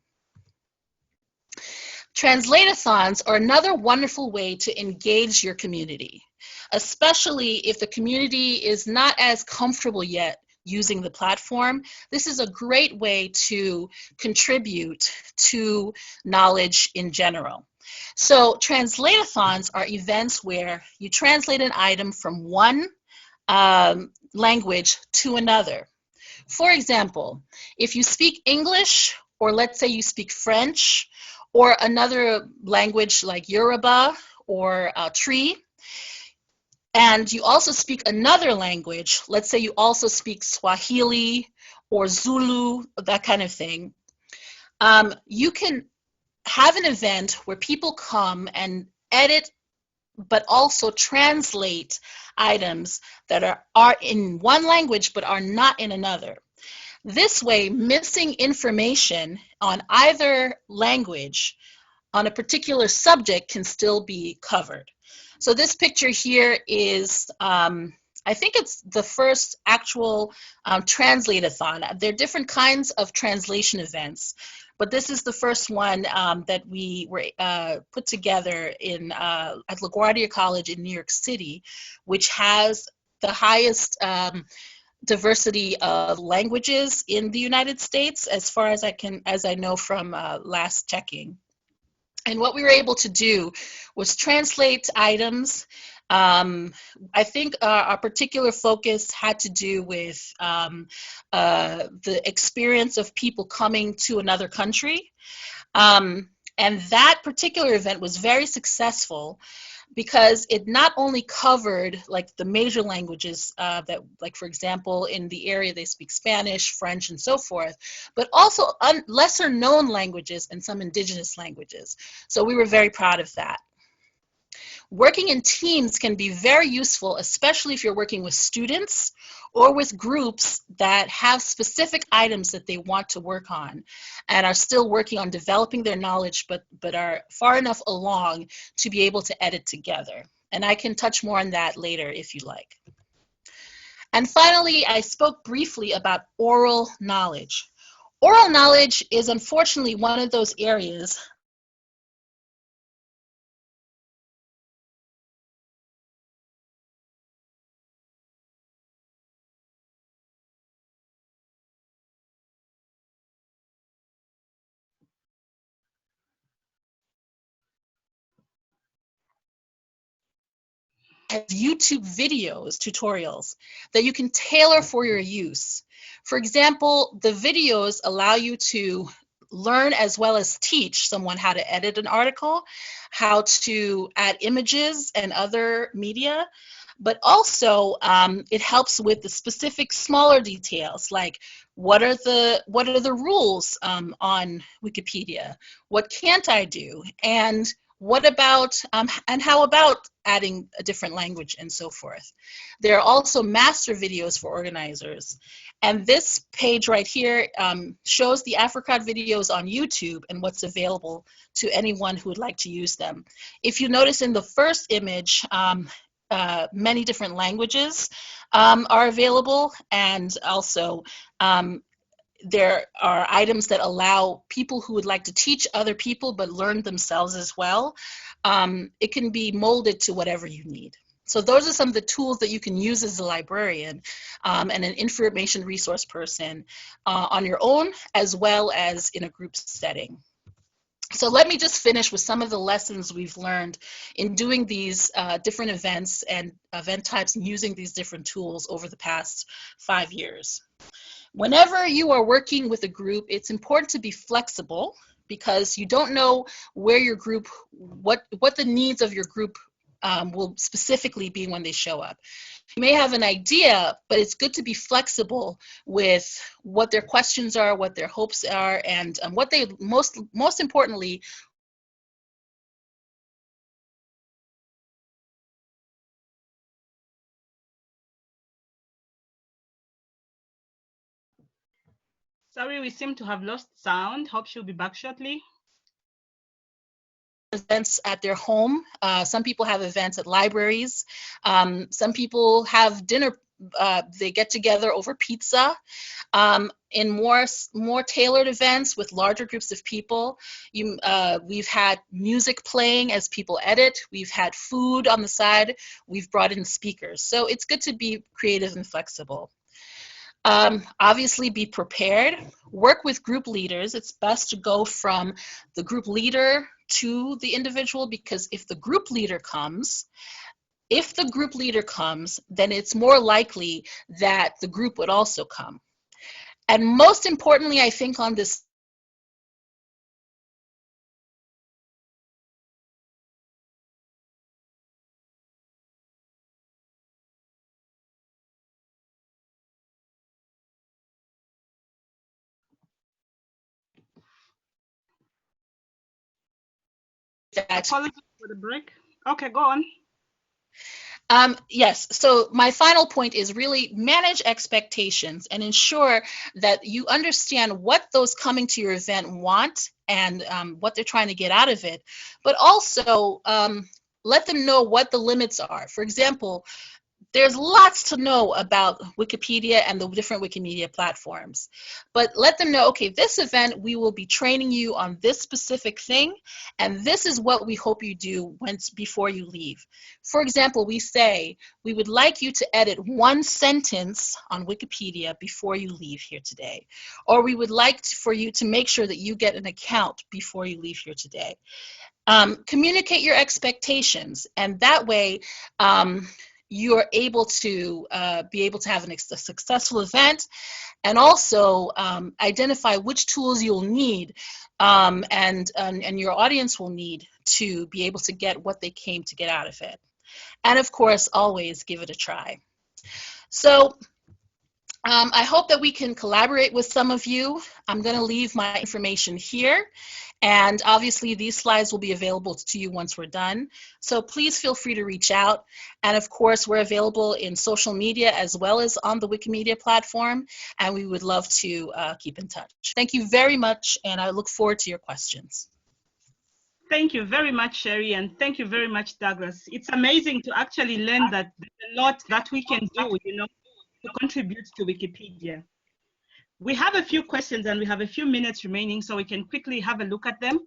Speaker 3: Translate-a-thons are another wonderful way to engage your community, especially if the community is not as comfortable yet using the platform. This is a great way to contribute to knowledge in general. So translate-a-thons are events where you translate an item from one language to another. For example, if you speak English, or let's say you speak French, or another language like Yoruba or Tree, and you also speak another language, let's say you also speak Swahili or Zulu, that kind of thing, you can have an event where people come and edit, but also translate items that are in one language but are not in another. This way, missing information on either language on a particular subject can still be covered. So this picture here is, I think it's the first actual translate-a-thon. There are different kinds of translation events, but this is the first one that we were put together in at LaGuardia College in New York City, which has the highest diversity of languages in the United States, as far as I know from last checking. And what we were able to do was translate items. I think our particular focus had to do with the experience of people coming to another country. And that particular event was very successful because it not only covered like the major languages that, like for example, in the area they speak Spanish, French, and so forth, but also lesser known languages and some indigenous languages. So we were very proud of that. Working in teams can be very useful, especially if you're working with students or with groups that have specific items that they want to work on and are still working on developing their knowledge, but are far enough along to be able to edit together. And I can touch more on that later if you like. And finally, I spoke briefly about oral knowledge. Oral knowledge is unfortunately one of those areas YouTube videos, tutorials that you can tailor for your use. For example, the videos allow you to learn as well as teach someone how to edit an article, how to add images and other media, but also it helps with the specific smaller details, like what are the rules on Wikipedia? What can't I do? And what about, and how about adding a different language and so forth. There are also master videos for organizers. And this page right here shows the AfroCROWD videos on YouTube and what's available to anyone who would like to use them. If you notice in the first image, many different languages are available, and also there are items that allow people who would like to teach other people but learn themselves as well. It can be molded to whatever you need. So those are some of the tools that you can use as a librarian and an information resource person on your own, as well as in a group setting. So let me just finish with some of the lessons we've learned in doing these different events and event types and using these different tools over the past 5 years. Whenever you are working with a group, it's important to be flexible, because you don't know where your group, what the needs of your group will specifically be when they show up. You may have an idea, but it's good to be flexible with what their questions are, what their hopes are, and what they most importantly,
Speaker 1: Sorry, we seem to have lost sound. Hope she'll be back shortly.
Speaker 3: Events at their home. Some people have events at libraries. Some people have dinner. They get together over pizza. In more tailored events with larger groups of people, we've had music playing as people edit. We've had food on the side. We've brought in speakers. So it's good to be creative and flexible. Obviously, be prepared. Work with group leaders. It's best to go from the group leader to the individual, because if the group leader comes, then it's more likely that the group would also come. And most importantly, I think on this,
Speaker 1: Apologies for the break. Okay, go on.
Speaker 3: Yes, so my final point is really manage expectations and ensure that you understand what those coming to your event want and what they're trying to get out of it, but also let them know what the limits are. For example, there's lots to know about Wikipedia and the different Wikimedia platforms, but let them know, okay, this event, we will be training you on this specific thing, and this is what we hope you do before you leave. For example, we say, we would like you to edit 1 sentence on Wikipedia before you leave here today, or we would like for you to make sure that you get an account before you leave here today. Communicate your expectations, and that way, you are able to have a successful event, and also identify which tools you'll need and your audience will need to be able to get what they came to get out of it. And of course, always give it a try. So I hope that we can collaborate with some of you. I'm going to leave my information here. And obviously, these slides will be available to you once we're done. So please feel free to reach out. And of course, we're available in social media as well as on the Wikimedia platform. And we would love to keep in touch. Thank you very much. And I look forward to your questions.
Speaker 1: Thank you very much, Sherry. And thank you very much, Douglas. It's amazing to actually learn that there's a lot that we can do, to contribute to Wikipedia. We have a few questions and we have a few minutes remaining, so we can quickly have a look at them.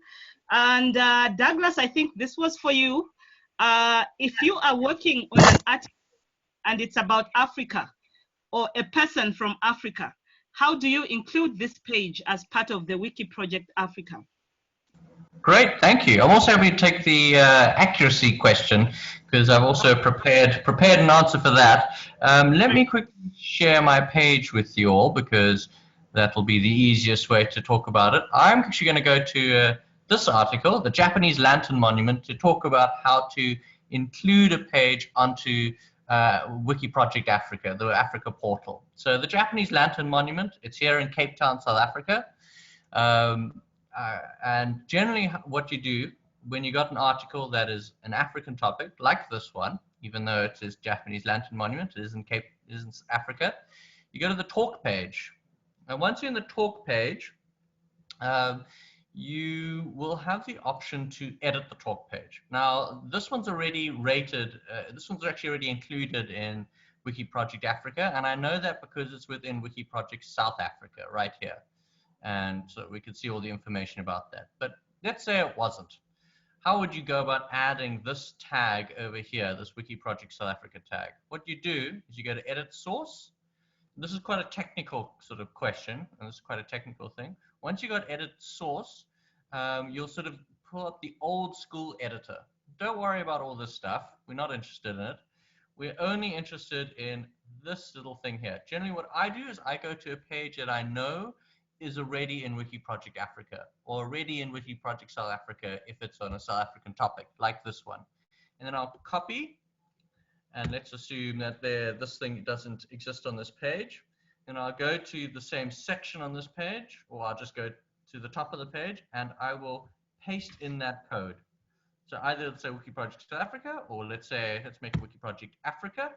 Speaker 1: And Douglas, I think this was for you. If you are working on an article and it's about Africa or a person from Africa, how do you include this page as part of the Wiki Project Africa?
Speaker 2: Great, thank you. I'm also going to take the accuracy question, because I've also prepared an answer for that. Let me quickly share my page with you all, because That'll be the easiest way to talk about it. I'm actually going to go to this article, the Japanese Lantern Monument, to talk about how to include a page onto Wiki Project Africa, the Africa portal. So the Japanese Lantern Monument, it's here in Cape Town, South Africa. And generally what you do when you got an article that is an African topic, like this one, even though it is Japanese Lantern Monument, it is in Africa, you go to the talk page. And once you're in the talk page, you will have the option to edit the talk page. Now, this one's already rated, this one's actually already included in Wiki Project Africa, and I know that because it's within Wiki Project South Africa, right here. And so we can see all the information about that. But let's say it wasn't. How would you go about adding this tag over here, this Wiki Project South Africa tag? What you do is you go to edit source. This is quite a technical sort of question, and this is quite a technical thing. Once you got edit source, you'll sort of pull up the old school editor. Don't worry about all this stuff. We're not interested in it. We're only interested in this little thing here. Generally, what I do is I go to a page that I know is already in Wiki Project Africa, or already in Wiki Project South Africa if it's on a South African topic, like this one. And then I'll copy, and let's assume that this thing doesn't exist on this page. And I'll go to the same section on this page, or I'll just go to the top of the page, and I will paste in that code. So either let's say Wiki Project South Africa, or let's make Wiki Project Africa,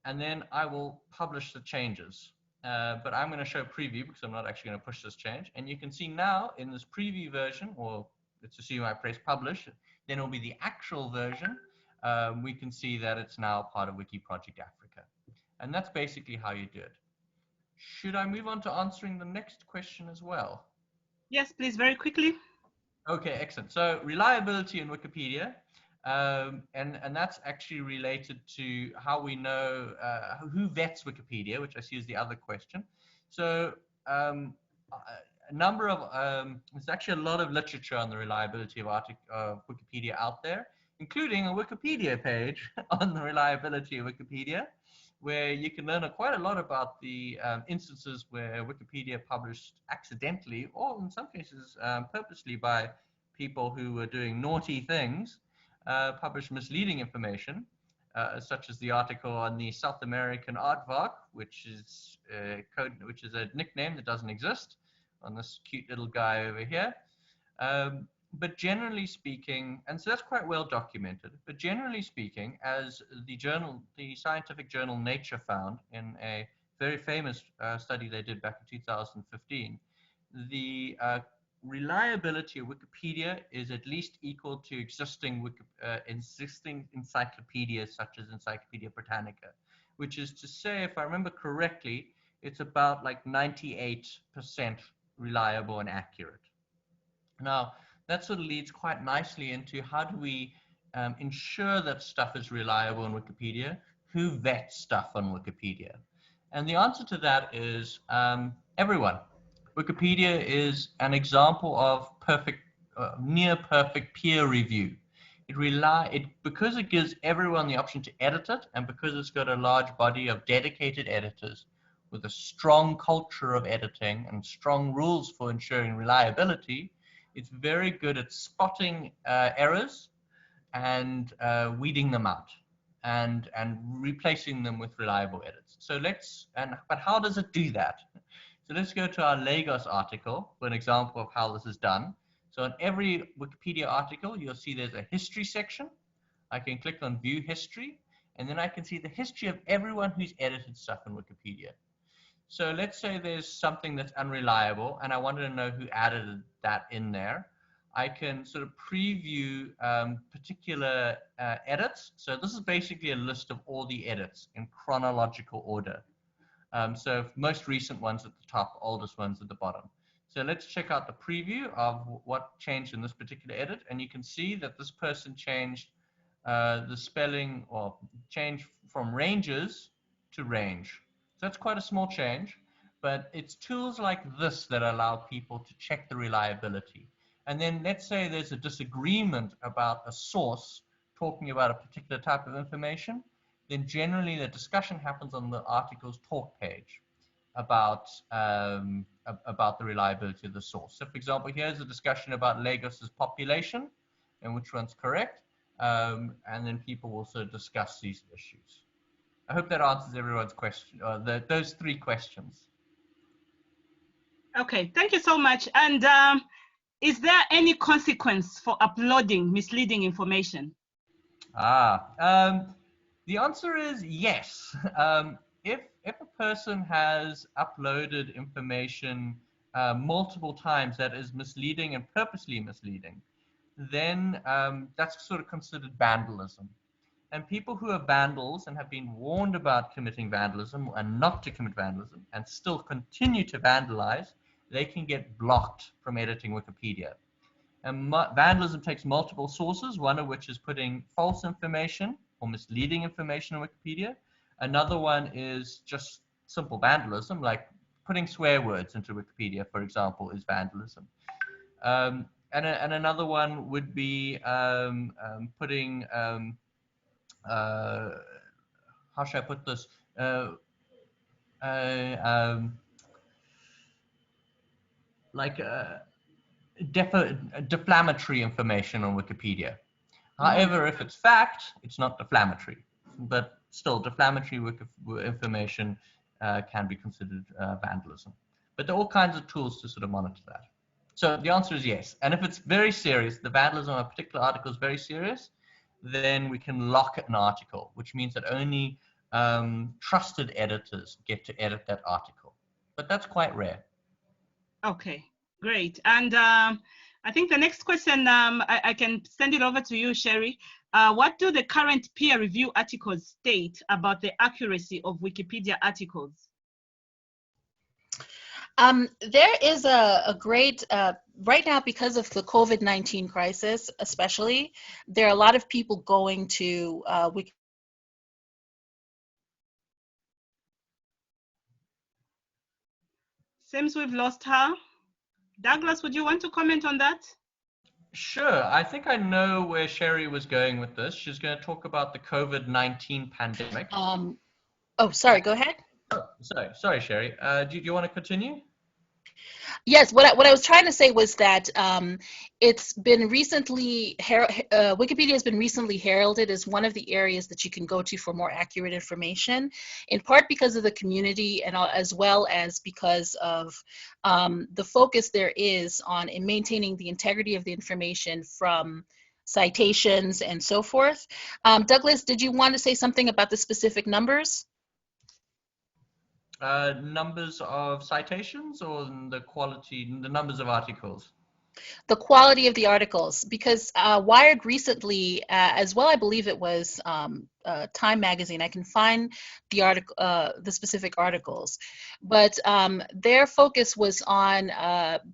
Speaker 2: and then I will publish the changes. But I'm going to show preview because I'm not actually going to push this change. And you can see now in this preview version, or let's assume I press publish, then it'll be the actual version. We can see that it's now part of Wiki Project Africa. And that's basically how you do it. Should I move on to answering the next question as well?
Speaker 1: Yes, please, very quickly.
Speaker 2: Okay, excellent. So reliability in Wikipedia. And that's actually related to how we know who vets Wikipedia, which I see is the other question. So a number of, there's actually a lot of literature on the reliability of Wikipedia out there, including a Wikipedia page on the reliability of Wikipedia, where you can learn quite a lot about the instances where Wikipedia published accidentally, or in some cases purposely by people who were doing naughty things, published misleading information, such as the article on the South American aardvark, which is a nickname that doesn't exist, on this cute little guy over here. But generally speaking, and so that's quite well documented, but generally speaking, as the scientific journal Nature found in a very famous study they did back in 2015, the reliability of Wikipedia is at least equal to existing encyclopedias such as Encyclopedia Britannica, which is to say, if I remember correctly, it's about like 98% reliable and accurate. Now, that sort of leads quite nicely into how do we ensure that stuff is reliable in Wikipedia? Who vets stuff on Wikipedia? And the answer to that is everyone. Wikipedia is an example of perfect, near perfect peer review. Because it gives everyone the option to edit it, and because it's got a large body of dedicated editors with a strong culture of editing and strong rules for ensuring reliability, it's very good at spotting errors and weeding them out and replacing them with reliable edits. So but how does it do that? So let's go to our Lagos article for an example of how this is done. So on every Wikipedia article, you'll see there's a history section. I can click on view history, and then I can see the history of everyone who's edited stuff in Wikipedia. So let's say there's something that's unreliable, and I wanted to know who added that in there. I can sort of preview particular edits. So this is basically a list of all the edits in chronological order. So most recent ones at the top, oldest ones at the bottom. So let's check out the preview of what changed in this particular edit. And you can see that this person changed the spelling, or changed from ranges to range. So that's quite a small change, but it's tools like this that allow people to check the reliability. And then let's say there's a disagreement about a source talking about a particular type of information, then generally the discussion happens on the article's talk page. about the reliability of the source. So, for example, here's a discussion about Lagos's population and which one's correct, and then people also discuss these issues. I hope that answers everyone's question, those three questions.
Speaker 1: Okay, thank you so much. And is there any consequence for uploading misleading information?
Speaker 2: The answer is yes. If a person has uploaded information multiple times that is misleading and purposely misleading, then that's sort of considered vandalism. And people who are vandals and have been warned about committing vandalism and not to commit vandalism and still continue to vandalize, they can get blocked from editing Wikipedia. And vandalism takes multiple sources, one of which is putting false information or misleading information on Wikipedia. Another one is just simple vandalism, like putting swear words into Wikipedia, for example, is vandalism. And another one would be putting, how should I put this? Defamatory information on Wikipedia. However, if it's fact, it's not defamatory, but still defamatory information can be considered vandalism. But there are all kinds of tools to sort of monitor that. So the answer is yes. And if it's very serious, the vandalism of a particular article is very serious, then we can lock an article, which means that only trusted editors get to edit that article. But that's quite rare.
Speaker 1: Okay, great. And I think the next question, I can send it over to you, Sherry. What do the current peer review articles state about the accuracy of Wikipedia articles?
Speaker 3: There is a great, right now because of the COVID-19 crisis especially, there are a lot of people going to Wikipedia.
Speaker 1: Seems we've lost her. Douglas, would you want to comment on that?
Speaker 2: Sure. I think I know where Sherry was going with this. She's going to talk about the COVID-19 pandemic.
Speaker 3: Oh, sorry, go ahead.
Speaker 2: Oh, sorry, Sherry. Do you want to continue?
Speaker 3: Yes, what I was trying to say was that it's been recently, Wikipedia has been recently heralded as one of the areas that you can go to for more accurate information, in part because of the community and as well as because of the focus there is on in maintaining the integrity of the information from citations and so forth. Douglas, did you want to say something about the specific numbers?
Speaker 2: Numbers of citations or the quality, the numbers of articles?
Speaker 3: The quality of the articles, because Wired recently, as well, I believe it was Time Magazine. I can find the article, the specific articles, but their focus was on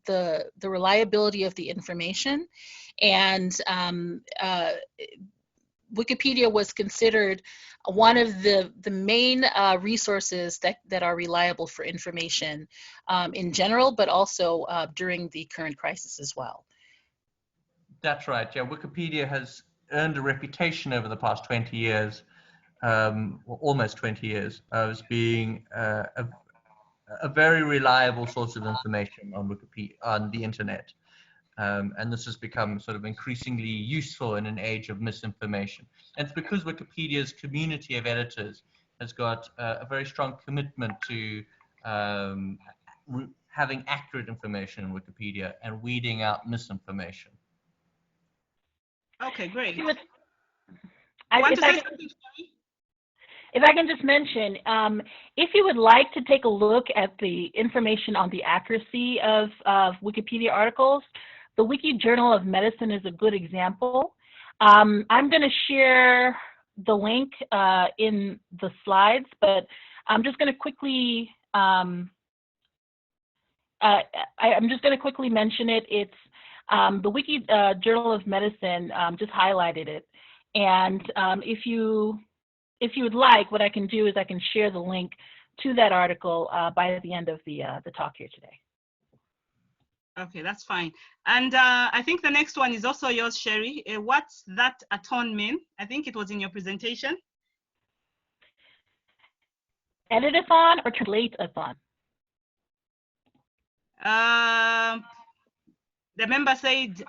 Speaker 3: the reliability of the information, and Wikipedia was considered one of the main resources that are reliable for information in general, but also during the current crisis as well.
Speaker 2: That's right. Yeah, Wikipedia has earned a reputation over the past 20 years, almost 20 years, as being a very reliable source of information on Wikipedia, on the internet. And this has become sort of increasingly useful in an age of misinformation. And it's because Wikipedia's community of editors has got a very strong commitment to having accurate information in Wikipedia and weeding out misinformation.
Speaker 1: Okay, great.
Speaker 4: If I can just mention, if you would like to take a look at the information on the accuracy of Wikipedia articles, the Wiki Journal of Medicine is a good example. I'm going to share the link in the slides, but I'm just going to quickly mention it. It's the Wiki Journal of Medicine just highlighted it, and if you would like, what I can do is I can share the link to that article by the end of the talk here today.
Speaker 1: Okay, that's fine. And I think the next one is also yours, Sherry. What's that Antoine mean? I think it was in your presentation.
Speaker 4: Edit-a-thon or translate-a-thon?
Speaker 1: The member said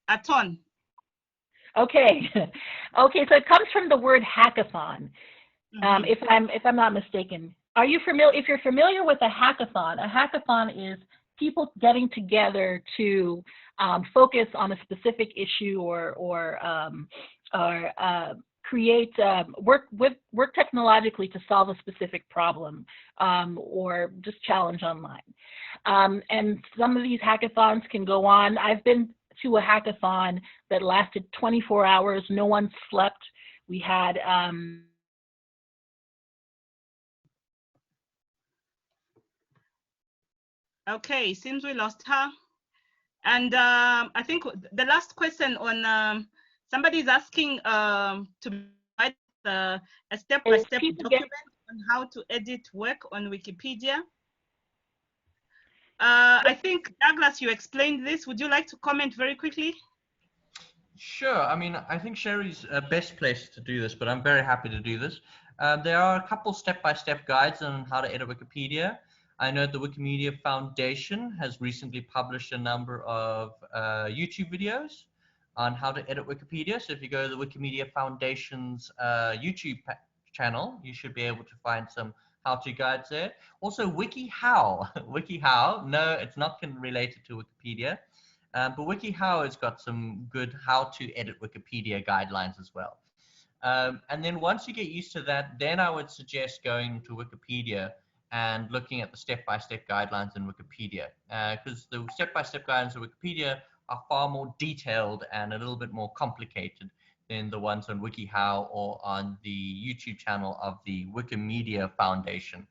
Speaker 1: Antoine.
Speaker 4: Okay. Okay, so it comes from the word hackathon. If I'm not mistaken. Are you familiar? If you're familiar with a hackathon is people getting together to focus on a specific issue or create work technologically to solve a specific problem or just challenge online. And some of these hackathons can go on. I've been to a hackathon that lasted 24 hours. No one slept. We had
Speaker 1: okay, seems we lost her. And I think the last question on somebody is asking to provide a step-by-step document on how to edit work on Wikipedia. I think, Douglas, you explained this. Would you like to comment very quickly?
Speaker 2: Sure. I mean, I think Sherry's best place to do this, but I'm very happy to do this. There are a couple step-by-step guides on how to edit Wikipedia. I know the Wikimedia Foundation has recently published a number of YouTube videos on how to edit Wikipedia. So if you go to the Wikimedia Foundation's YouTube channel, you should be able to find some how-to guides there. Also, WikiHow. WikiHow, no, it's not related to Wikipedia. But WikiHow has got some good how to edit Wikipedia guidelines as well. And then once you get used to that, then I would suggest going to Wikipedia and looking at the step-by-step guidelines in Wikipedia, because the step-by-step guidelines in Wikipedia are far more detailed and a little bit more complicated than the ones on WikiHow or on the YouTube channel of the Wikimedia Foundation.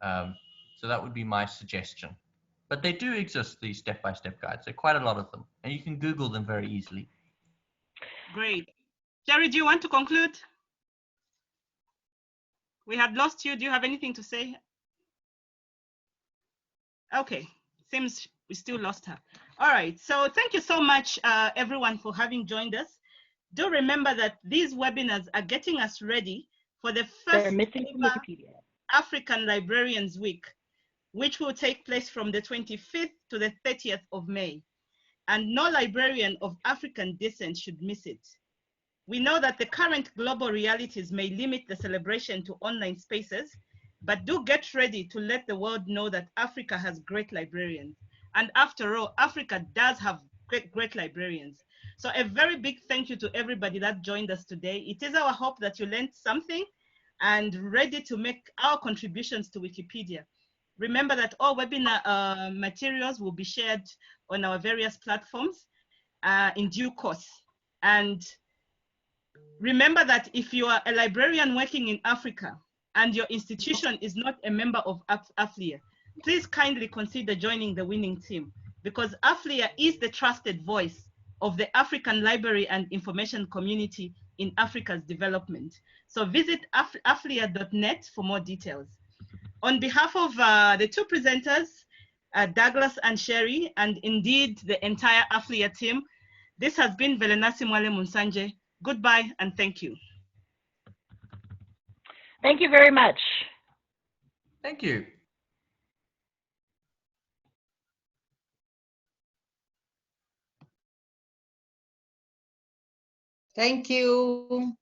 Speaker 2: So that would be my suggestion. But they do exist, these step-by-step guides. There are quite a lot of them, and you can Google them very easily.
Speaker 1: Great. Jerry, do you want to conclude? We had lost you. Do you have anything to say? Okay, seems we still lost her. All right, so thank you so much, everyone, for having joined us. Do remember that these webinars are getting us ready for the first African Librarians Week, which will take place from the 25th to the 30th of May. And no librarian of African descent should miss it. We know that the current global realities may limit the celebration to online spaces, but do get ready to let the world know that Africa has great librarians. And after all, Africa does have great librarians. So a very big thank you to everybody that joined us today. It is our hope that you learned something and ready to make our contributions to Wikipedia. Remember that all webinar materials will be shared on our various platforms in due course. And remember that if you are a librarian working in Africa and your institution is not a member of AfLIA, please kindly consider joining the winning team, because AfLIA is the trusted voice of the African library and information community in Africa's development. So visit aflia.net for more details. On behalf of the two presenters, Douglas and Sherry, and indeed the entire AfLIA team, this has been Velenasi Mwale Munsanje. Goodbye and thank you.
Speaker 4: Thank you very much.
Speaker 2: Thank you.
Speaker 5: Thank you.